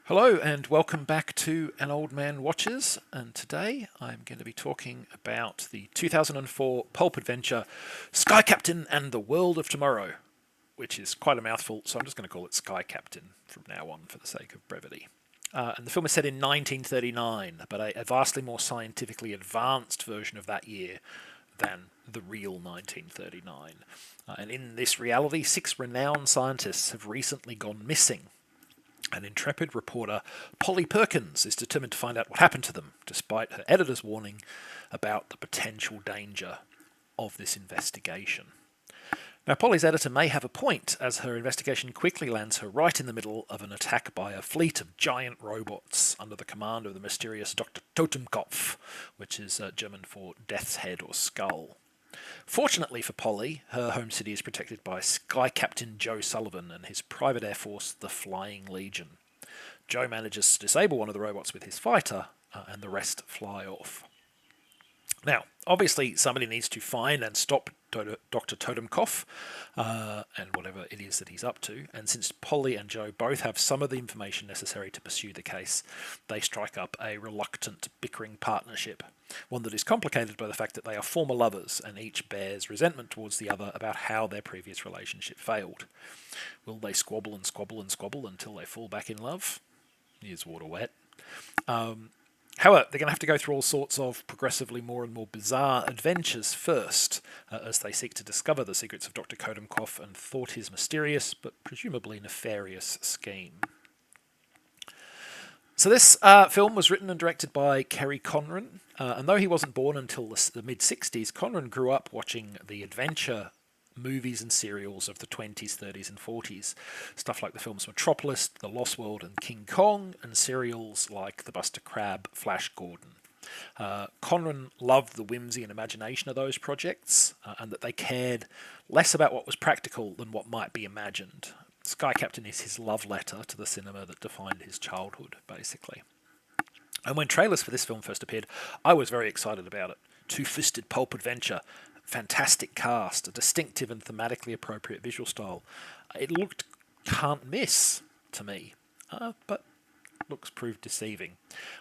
Hello and welcome back to An Old Man Watches, and today I'm going to be talking about the 2004 pulp adventure Sky Captain and the World of Tomorrow, which is quite a mouthful, so I'm just going to call it Sky Captain from now on for the sake of brevity. And the film is set in 1939, but a vastly more scientifically advanced version of that year than the real 1939. And in this reality, six renowned scientists have recently gone missing. An intrepid reporter, Polly Perkins, is determined to find out what happened to them, despite her editor's warning about the potential danger of this investigation. Now, Polly's editor may have a point, as her investigation quickly lands her right in the middle of an attack by a fleet of giant robots under the command of the mysterious Dr. Totenkopf, which is German for Death's Head or Skull. Fortunately for Polly, her home city is protected by Sky Captain Joe Sullivan and his private air force, the Flying Legion. Joe manages to disable one of the robots with his fighter, and the rest fly off. Now, obviously, somebody needs to find and stop Dr. Totenkopf and whatever it is that he's up to. And since Polly and Joe both have some of the information necessary to pursue the case, they strike up a reluctant, bickering partnership. One that is complicated by the fact that they are former lovers and each bears resentment towards the other about how their previous relationship failed. Will they squabble and squabble and squabble until they fall back in love? Is water wet? However, they're going to have to go through all sorts of progressively more and more bizarre adventures first, as they seek to discover the secrets of Dr. Totenkopf and thwart his mysterious but presumably nefarious scheme. So this film was written and directed by Kerry Conran, and though he wasn't born until the mid-60s, Conran grew up watching the adventure movies and serials of the 20s, 30s and 40s. Stuff like the films Metropolis, The Lost World and King Kong, and serials like The Buster Crab, Flash Gordon. Conran loved the whimsy and imagination of those projects, and that they cared less about what was practical than what might be imagined. Sky Captain is his love letter to the cinema that defined his childhood, basically. And when trailers for this film first appeared, I was very excited about it. Two-fisted pulp adventure, fantastic cast, a distinctive and thematically appropriate visual style. It looked can't miss to me, but looks proved deceiving.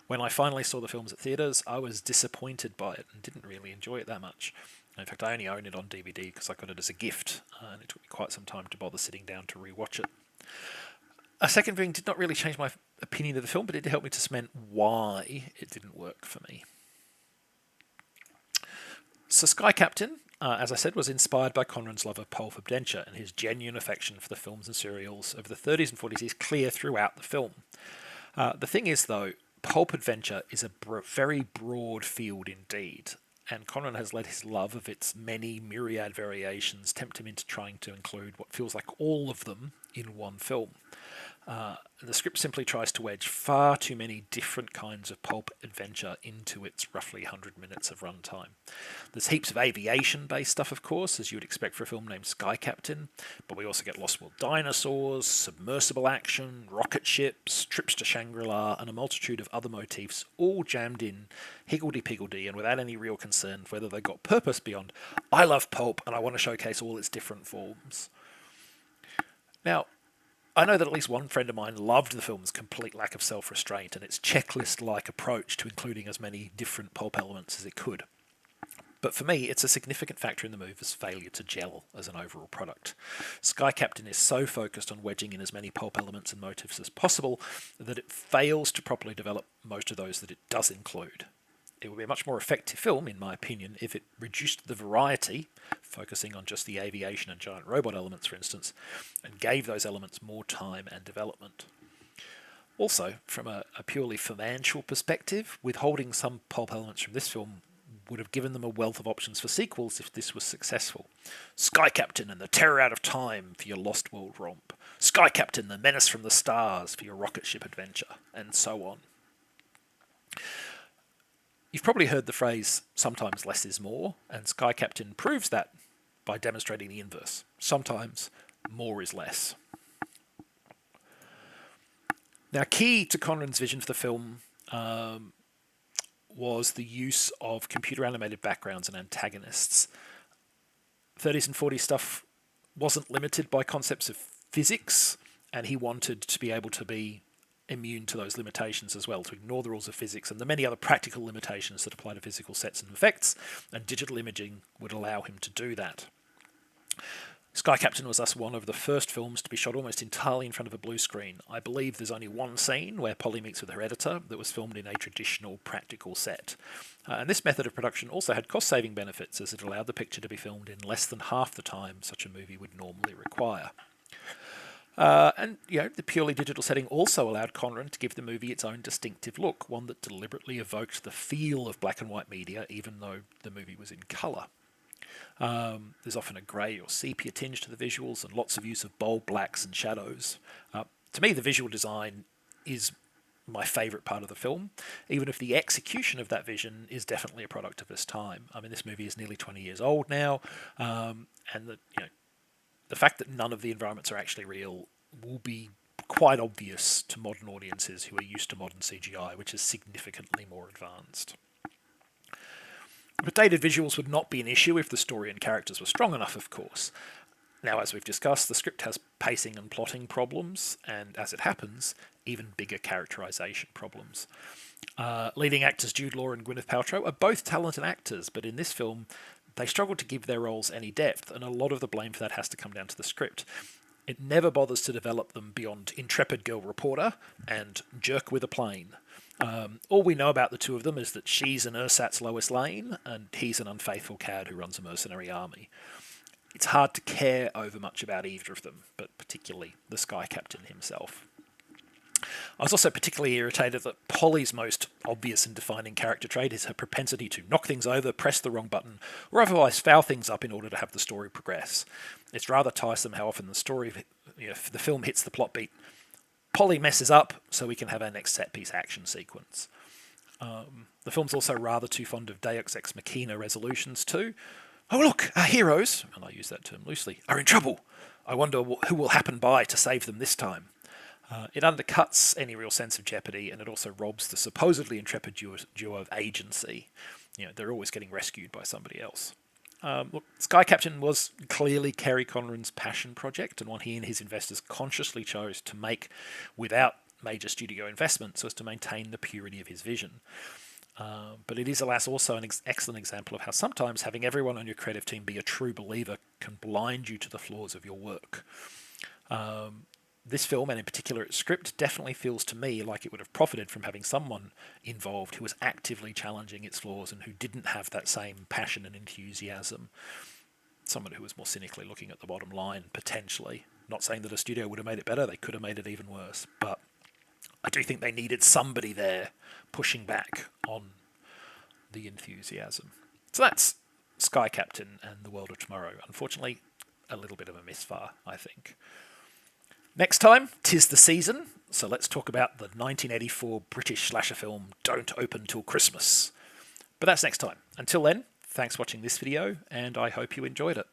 When I finally saw the films at theatres, I was disappointed by it and didn't really enjoy it that much. In fact, I only own it on DVD because I got it as a gift, and it took me quite some time to bother sitting down to rewatch it. A second viewing did not really change my opinion of the film, but it did help me to cement why it didn't work for me. So Sky Captain, as I said, was inspired by Conran's love of pulp adventure, and his genuine affection for the films and serials of the 30s and 40s is clear throughout the film. The thing is, though, pulp adventure is a very broad field indeed, and Conran has let his love of its many myriad variations tempt him into trying to include what feels like all of them in one film. The script simply tries to wedge far too many different kinds of pulp adventure into its roughly 100 minutes of runtime. There's heaps of aviation-based stuff, of course, as you would expect for a film named Sky Captain, but we also get Lost World dinosaurs, submersible action, rocket ships, trips to Shangri-La, and a multitude of other motifs, all jammed in higgledy-piggledy and without any real concern for whether they got purpose beyond, I love pulp and I want to showcase all its different forms. Now, I know that at least one friend of mine loved the film's complete lack of self-restraint and its checklist-like approach to including as many different pulp elements as it could. But for me, it's a significant factor in the movie's failure to gel as an overall product. Sky Captain is so focused on wedging in as many pulp elements and motifs as possible that it fails to properly develop most of those that it does include. It would be a much more effective film, in my opinion, if it reduced the variety, focusing on just the aviation and giant robot elements, for instance, and gave those elements more time and development. Also, from a purely financial perspective, withholding some pulp elements from this film would have given them a wealth of options for sequels if this was successful. Sky Captain and the Terror Out of Time for your Lost World romp. Sky Captain, the Menace from the Stars for your rocket ship adventure, and so on. You've probably heard the phrase, sometimes less is more, and Sky Captain proves that by demonstrating the inverse. Sometimes more is less. Now, key to Conran's vision for the film was the use of computer-animated backgrounds and antagonists. 30s and 40s stuff wasn't limited by concepts of physics, and he wanted to be able to be immune to those limitations as well, to ignore the rules of physics and the many other practical limitations that apply to physical sets and effects, and digital imaging would allow him to do that. Sky Captain was thus one of the first films to be shot almost entirely in front of a blue screen. I believe there's only one scene where Polly meets with her editor that was filmed in a traditional practical set. And this method of production also had cost-saving benefits, as it allowed the picture to be filmed in less than half the time such a movie would normally require. The purely digital setting also allowed Conran to give the movie its own distinctive look, one that deliberately evoked the feel of black and white media, even though the movie was in colour. There's often a grey or sepia tinge to the visuals and lots of use of bold blacks and shadows. To me, the visual design is my favourite part of the film, even if the execution of that vision is definitely a product of its time. I mean, this movie is nearly 20 years old now, and the fact that none of the environments are actually real will be quite obvious to modern audiences who are used to modern CGI, which is significantly more advanced. But dated visuals would not be an issue if the story and characters were strong enough, of course. Now, as we've discussed, the script has pacing and plotting problems, and as it happens, even bigger characterization problems. Leading actors Jude Law and Gwyneth Paltrow are both talented actors, but in this film, they struggle to give their roles any depth, and a lot of the blame for that has to come down to the script. It never bothers to develop them beyond intrepid girl reporter and jerk with a plane. All we know about the two of them is that she's an ersatz Lois Lane, and he's an unfaithful cad who runs a mercenary army. It's hard to care over much about either of them, but particularly the Sky Captain himself. I was also particularly irritated that Polly's most obvious and defining character trait is her propensity to knock things over, press the wrong button, or otherwise foul things up in order to have the story progress. It's rather tiresome how often the film hits the plot beat. Polly messes up so we can have our next set-piece action sequence. The film's also rather too fond of Deus Ex Machina resolutions too. Oh look, our heroes, and I use that term loosely, are in trouble. I wonder who will happen by to save them this time. It undercuts any real sense of jeopardy, and it also robs the supposedly intrepid duo of agency. They're always getting rescued by somebody else. Sky Captain was clearly Kerry Conran's passion project, and one he and his investors consciously chose to make without major studio investment so as to maintain the purity of his vision. But it is, alas, also an excellent example of how sometimes having everyone on your creative team be a true believer can blind you to the flaws of your work. This film, and in particular its script, definitely feels to me like it would have profited from having someone involved who was actively challenging its flaws and who didn't have that same passion and enthusiasm. Someone who was more cynically looking at the bottom line, potentially. Not saying that a studio would have made it better, they could have made it even worse. But I do think they needed somebody there pushing back on the enthusiasm. So that's Sky Captain and The World of Tomorrow. Unfortunately, a little bit of a misfire, I think. Next time, 'tis the season, so let's talk about the 1984 British slasher film Don't Open Till Christmas. But that's next time. Until then, thanks for watching this video, and I hope you enjoyed it.